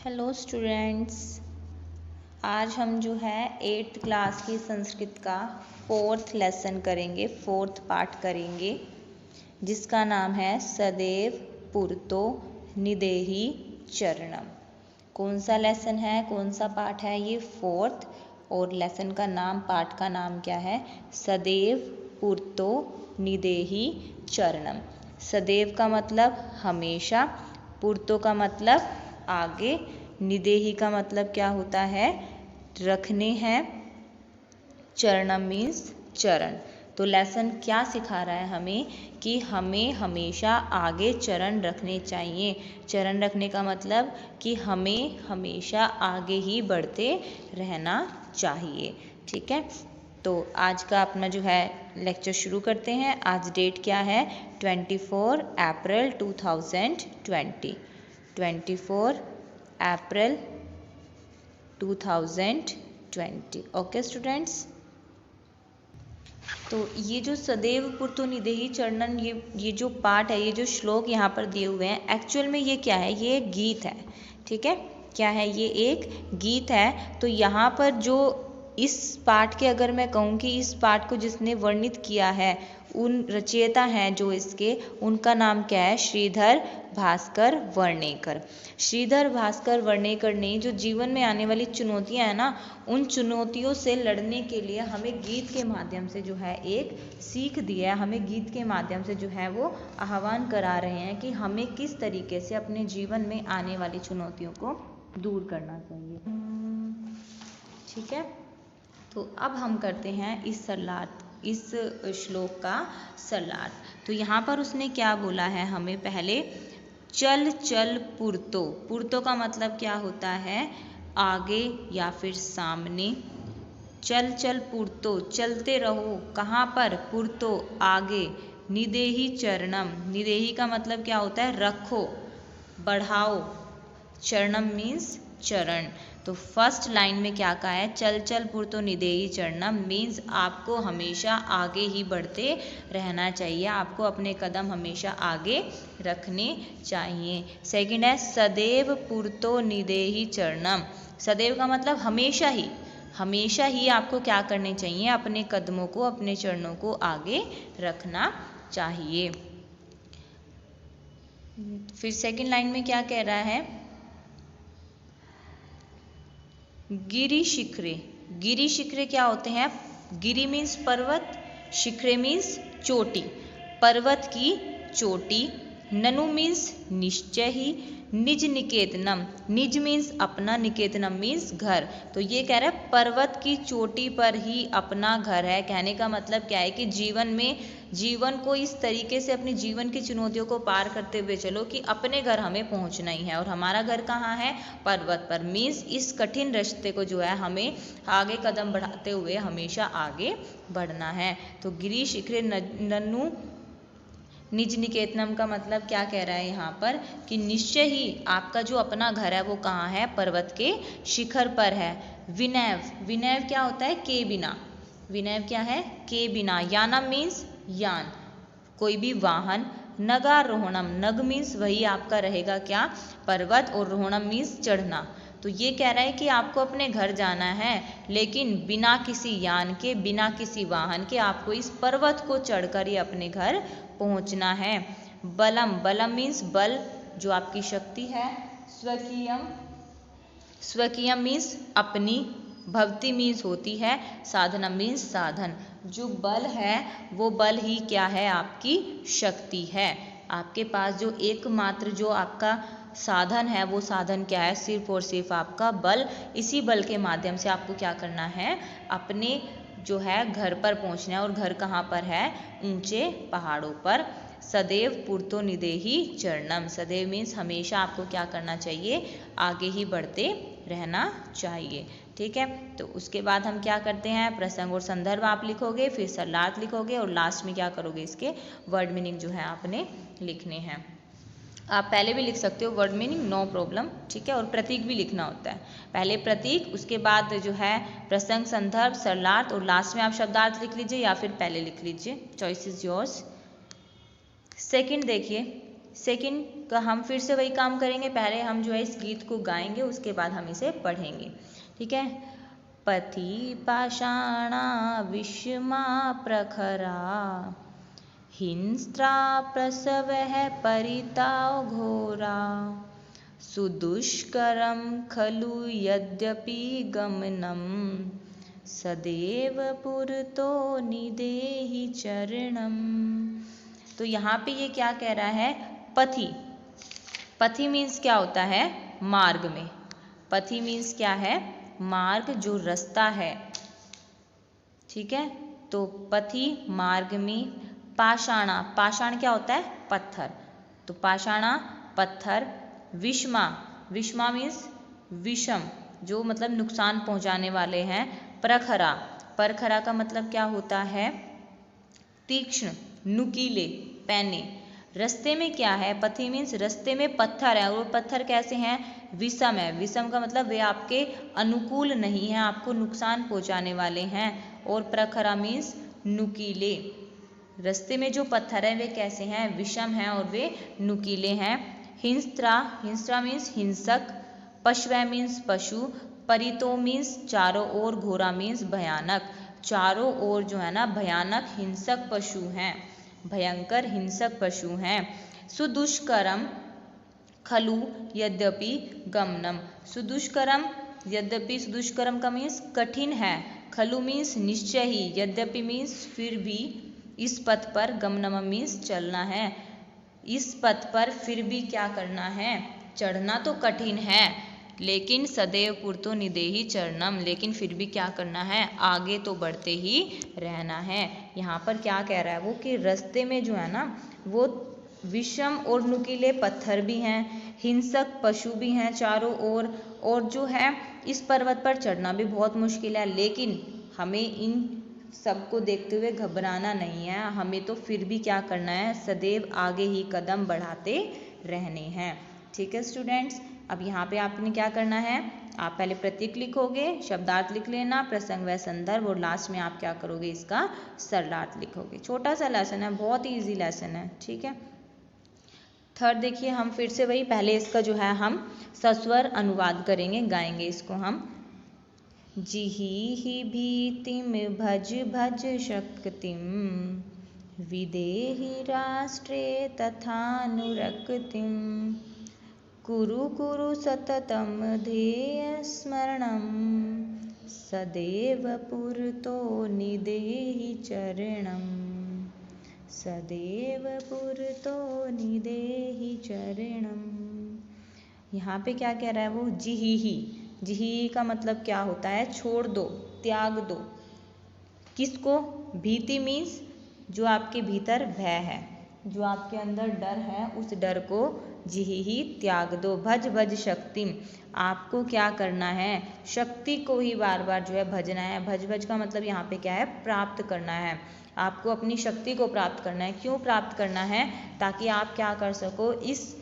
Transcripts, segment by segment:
Hello students, आज हम जो है 8th क्लास की संस्कृत का 4th लेसन करेंगे, 4th पार्ट करेंगे, जिसका नाम है सदैव पुरतो निदेहि चरणम। कौन सा लेसन है, कौन सा पाठ है? ये 4th, और लेसन का नाम, पाठ का नाम क्या है? सदैव पुरतो निदेहि चरणम। सदैव का मतलब हमेशा, पुरतो का मतलब आगे, निदेही का मतलब क्या होता है? रखने हैं, चरणम मीन्स चरण। तो लेसन क्या सिखा रहा है हमें कि हमें हमेशा आगे चरण रखने चाहिए। चरण रखने का मतलब कि हमें हमेशा आगे ही बढ़ते रहना चाहिए। ठीक है, तो आज का अपना जो है लेक्चर शुरू करते हैं। आज डेट क्या है? 24 अप्रैल 2020। 24 अप्रैल 2020। ओके स्टूडेंट्स, तो ये जो सदैव पुरतो निदेहि चरणम, ये जो पाठ है, ये जो श्लोक यहाँ पर दिए हुए हैं, एक्चुअल में ये क्या है? ये एक गीत है। ठीक है, क्या है? ये एक गीत है। तो यहाँ पर जो इस पाठ के, अगर मैं कहूँ कि इस पाठ को जिसने वर्णित किया है, उन रचयिता हैं जो इसके, उनका नाम क्या है? श्रीधर भास्कर वर्णेकर। श्रीधर भास्कर वर्णेकर ने जो जीवन में आने वाली चुनौतियां हैं ना, उन चुनौतियों से लड़ने के लिए हमें गीत के माध्यम से जो है एक सीख दिया है। हमें गीत के माध्यम से जो है वो आह्वान करा रहे हैं कि हमें किस तरीके से अपने जीवन में आने वाली चुनौतियों को दूर करना चाहिए। ठीक है, तो अब हम करते हैं इस श्लोक का सरलार्थ। तो यहाँ पर उसने क्या बोला है हमें? पहले चल चल पुरतो। पुरतो का मतलब क्या होता है? आगे या फिर सामने। चल चल पुरतो, चलते रहो। कहाँ पर? पुरतो, आगे। निदेहि चरणम, निदेहि का मतलब क्या होता है? रखो, बढ़ाओ। चरणम मीन्स चरण। तो फर्स्ट लाइन में क्या कहा है? चल चल पुरतो निदेहि चरणम मीन्स आपको हमेशा आगे ही बढ़ते रहना चाहिए, आपको अपने कदम हमेशा आगे रखने चाहिए। सेकंड है सदैव पुरतो निदेहि चरणम। सदैव का मतलब हमेशा ही, हमेशा ही आपको क्या करने चाहिए? अपने कदमों को, अपने चरणों को आगे रखना चाहिए। फिर सेकंड लाइन में क्या कह रहा है? गिरि शिखरे। गिरि शिखरे क्या होते हैं? गिरि मीन्स पर्वत, शिखरे मीन्स चोटी, पर्वत की चोटी। ननु मीन्स निश्चय ही। निज निकेतनम, निज मीन्स अपना, निकेतनम मीन्स घर। तो ये कह रहा है पर्वत की चोटी पर ही अपना घर है। कहने का मतलब क्या है कि जीवन को इस तरीके से, अपने जीवन की चुनौतियों को पार करते हुए चलो कि अपने घर हमें पहुंचना ही है। और हमारा घर कहाँ है? पर्वत पर। मीन्स इस कठिन रास्ते को जो है हमें आगे कदम बढ़ाते हुए हमेशा आगे बढ़ना है। तो गिरि शिखरे नन्नु निज निकेतनम का मतलब क्या कह रहा है यहाँ पर? कि निश्चय ही आपका जो अपना घर है वो कहाँ है? पर्वत के शिखर पर है। विनैव, विनैव क्या होता है? के बिना। विनैव क्या है? के बिना। यानम मीन्स यान, कोई भी वाहन। नगारोहणम, नग मीन्स वही आपका रहेगा क्या? पर्वत, और रोहणम मीन्स चढ़ना। तो ये कह रहा है कि आपको अपने घर जाना है, लेकिन बिना किसी यान के, बिना किसी वाहन के आपको इस पर्वत को चढ़कर ही अपने घर पहुंचना है। बलम, बलम मीन्स बल, जो आपकी शक्ति है। स्वकीयम, स्वकीयम मीन्स अपनी। भवती मीन्स होती है। साधनम मीन्स साधन। जो बल है वो बल ही क्या है? आपकी शक्ति है। आपके पास जो एकमात्र जो आपका साधन है, वो साधन क्या है? सिर्फ और सिर्फ आपका बल। इसी बल के माध्यम से आपको क्या करना है? अपने जो है घर पर पहुंचना है। और घर कहाँ पर है? ऊंचे पहाड़ों पर। सदैव पुरतो निदेहि चरणम, सदैव मीन्स हमेशा आपको क्या करना चाहिए? आगे ही बढ़ते रहना चाहिए। ठीक है, तो उसके बाद हम क्या करते हैं? प्रसंग और संदर्भ आप लिखोगे, फिर सरलार्थ लिखोगे, और लास्ट में क्या करोगे? इसके वर्ड मीनिंग जो है आपने लिखने हैं। आप पहले भी लिख सकते हो वर्ड मीनिंग, नो प्रॉब्लम। ठीक है, और प्रतीक भी लिखना होता है। पहले प्रतीक, उसके बाद जो है प्रसंग, संदर्भ, सरलार्थ, और लास्ट में आप शब्दार्थ लिख लीजिए या फिर पहले लिख लीजिए, चॉइस इज योर्स। सेकंड देखिए, सेकंड का हम फिर से वही काम करेंगे, पहले हम जो है इस गीत को गाएंगे, उसके बाद हम इसे पढ़ेंगे, ठीक है। पथि पाषाणा विषमा प्रखरा, हिंस्त्रा प्रसवः परिताव घोरा, सुदुष्करं खलु यद्यपि गमनं, सदैव पुरतो निदेहि चरणम। तो यहाँ पे ये क्या कह रहा है, पथि, पथि मीन्स क्या होता है, मार्ग में। पथि मीन्स क्या है, मार्ग, जो रास्ता है, ठीक है। तो पथि मार्ग में, पाषाणा, पाषाण क्या होता है, पत्थर, तो पाषाणा पत्थर, विषमा, विषमा मीन्स विषम, जो मतलब नुकसान पहुंचाने वाले हैं, प्रखरा, प्रखरा का मतलब क्या होता है, तीक्ष्ण, नुकीले, पैने। रास्ते में क्या है, पथि मीन्स रास्ते में पत्थर है, और वो पत्थर कैसे हैं, विषम है। विषम का मतलब वे आपके अनुकूल नहीं हैं, आपको नुकसान पहुंचाने वाले हैं। और प्रखरा मीन्स नुकीले, रास्ते में जो पत्थर है वे कैसे हैं, विषम हैं और वे नुकीले हैं। हिंस्त्रा, हिंस्त्रा मीन्स हिंसक, पशवः मीन्स पशु, परितो मीन्स चारों ओर, घोरा मीन्स भयानक, चारों ओर जो है ना भयानक हिंसक पशु हैं, भयंकर हिंसक पशु हैं। सुदुष्करम खलु यद्यपि गमनम, सुदुष्करम, यद्यपि, सुदुष्करम का मीन्स कठिन है, खलु मीन्स निश्चय ही, यद्यपि मीन्स फिर भी, इस पथ पर, गमनम मीन्स चलना है, इस पथ पर फिर भी क्या करना है, चढ़ना तो कठिन है, लेकिन सदैव पुरतो निदेहि चरणम, लेकिन फिर भी क्या करना है, आगे तो बढ़ते ही रहना है। यहाँ पर क्या कह रहा है वो, कि रास्ते में जो है ना वो विषम और नुकीले पत्थर भी हैं, हिंसक पशु भी हैं चारों ओर, और जो है इस पर्वत पर चढ़ना भी बहुत मुश्किल है, लेकिन हमें इन सबको देखते हुए घबराना नहीं है, हमें तो फिर भी क्या करना है, सदैव आगे ही कदम बढ़ाते रहने हैं, ठीक है स्टूडेंट्स। अब यहाँ पे आपने क्या करना है, आप पहले प्रतीक लिखोगे, शब्दार्थ लिख लेना, प्रसंग व संदर्भ, और लास्ट में आप क्या करोगे, इसका सरलार्थ लिखोगे। छोटा सा लेसन है, बहुत ही ईजी लेसन है, ठीक है। थर्ड देखिए, हम फिर से वही, पहले इसका जो है हम सस्वर अनुवाद करेंगे, गाएंगे इसको हम। जिहि भीतिम भज भज शक्तिम, विदेहि राष्ट्रे तथानुरक्तिम, कुरु कुरु सततम ध्येय स्मरणम, सदैव पुरतो निदेहि चरणम, सदैव पुरतो निदेहि चरणम। यहाँ पे क्या कह रहा है वो, जिहि, जिहि का मतलब क्या होता है, छोड़ दो, त्याग दो, किसको, भीति मीन्स जो आपके भीतर भय है, जो आपके अंदर डर है, उस डर को जिहि त्याग दो। भज भज शक्तिम, आपको क्या करना है, शक्ति को ही बार बार जो है भजना है। भज भज का मतलब यहाँ पे क्या है, प्राप्त करना है, आपको अपनी शक्ति को प्राप्त करना है। क्यों प्राप्त करना है, ताकि आप क्या कर सको, इस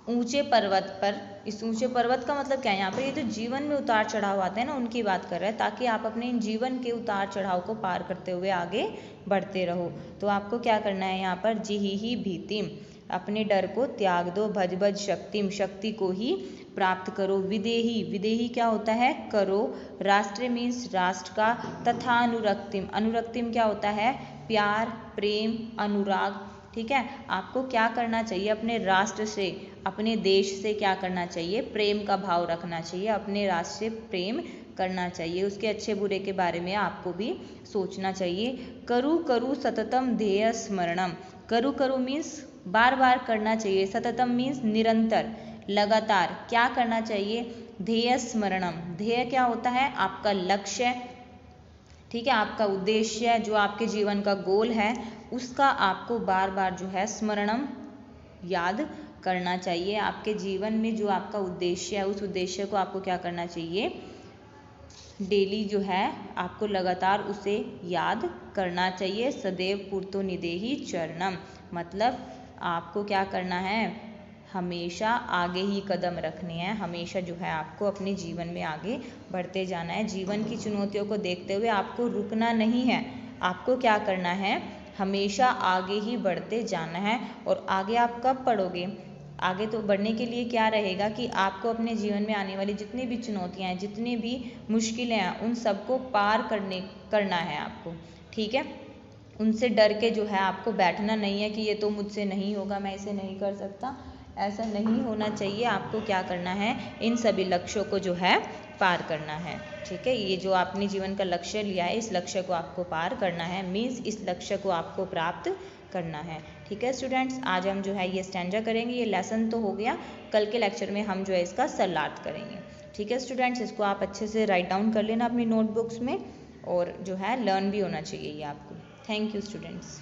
ऊंचे पर्वत पर, इस ऊंचे पर्वत का मतलब क्या है, यहाँ पर ये जो जीवन में उतार चढ़ाव आते हैं ना, उनकी बात कर रहे हैं, ताकि आप अपने जीवन के उतार चढ़ाव को पार करते हुए आगे बढ़ते रहो। तो आपको क्या करना है यहाँ पर, जिहि भीतिम, अपने डर को त्याग दो, भज भज शक्तिम, शक्ति को ही प्राप्त करो, विदेही, विदेही क्या होता है, करो, राष्ट्र मीन्स राष्ट्र का, तथा अनुरक्तिम, अनुरक्तिम क्या होता है, प्यार, प्रेम, अनुराग, ठीक है। आपको क्या करना चाहिए, अपने राष्ट्र से, अपने देश से क्या करना चाहिए, प्रेम का भाव रखना चाहिए, अपने राष्ट्र से प्रेम करना चाहिए, उसके अच्छे बुरे के बारे में आपको भी सोचना चाहिए। करु करु सततम ध्येय स्मरणम, करु करु मीन्स बार बार करना चाहिए, सततम मीन्स निरंतर, लगातार क्या करना चाहिए, ध्येय स्मरणम, ध्येय क्या होता है, आपका लक्ष्य, ठीक है, आपका उद्देश्य, जो आपके जीवन का गोल है, उसका आपको बार बार जो है स्मरणम, याद करना चाहिए। आपके जीवन में जो आपका उद्देश्य है, उस उद्देश्य को आपको क्या करना चाहिए, डेली जो है आपको लगातार उसे याद करना चाहिए। सदैव पुरतो निदेहि चरणम, मतलब आपको क्या करना है, हमेशा आगे ही कदम रखने हैं, हमेशा जो है आपको अपने जीवन में आगे बढ़ते जाना है। जीवन की चुनौतियों को देखते हुए आपको रुकना नहीं है, आपको क्या करना है, हमेशा आगे ही बढ़ते जाना है। और आगे आप कब बढ़ोगे? आगे तो बढ़ने के लिए क्या रहेगा कि आपको अपने जीवन में आने वाली जितनी भी चुनौतियाँ हैं, जितनी भी मुश्किलें हैं, उन सबको पार करना है आपको, ठीक है। उनसे डर के जो है आपको बैठना नहीं है कि ये तो मुझसे नहीं होगा, मैं इसे नहीं कर सकता, ऐसा नहीं होना चाहिए। आपको क्या करना है, इन सभी लक्ष्यों को जो है पार करना है, ठीक है। ये जो आपने जीवन का लक्ष्य लिया है, इस लक्ष्य को आपको पार करना है, मीन्स इस लक्ष्य को आपको प्राप्त करना है, ठीक है स्टूडेंट्स। आज हम जो है ये स्टैंजा करेंगे, ये लेसन तो हो गया, कल के लेक्चर में हम जो है इसका सरलार्थ करेंगे, ठीक है स्टूडेंट्स। इसको आप अच्छे से राइट डाउन कर लेना अपनी नोटबुक्स में, और जो है लर्न भी होना चाहिए ये आपको। Thank you students.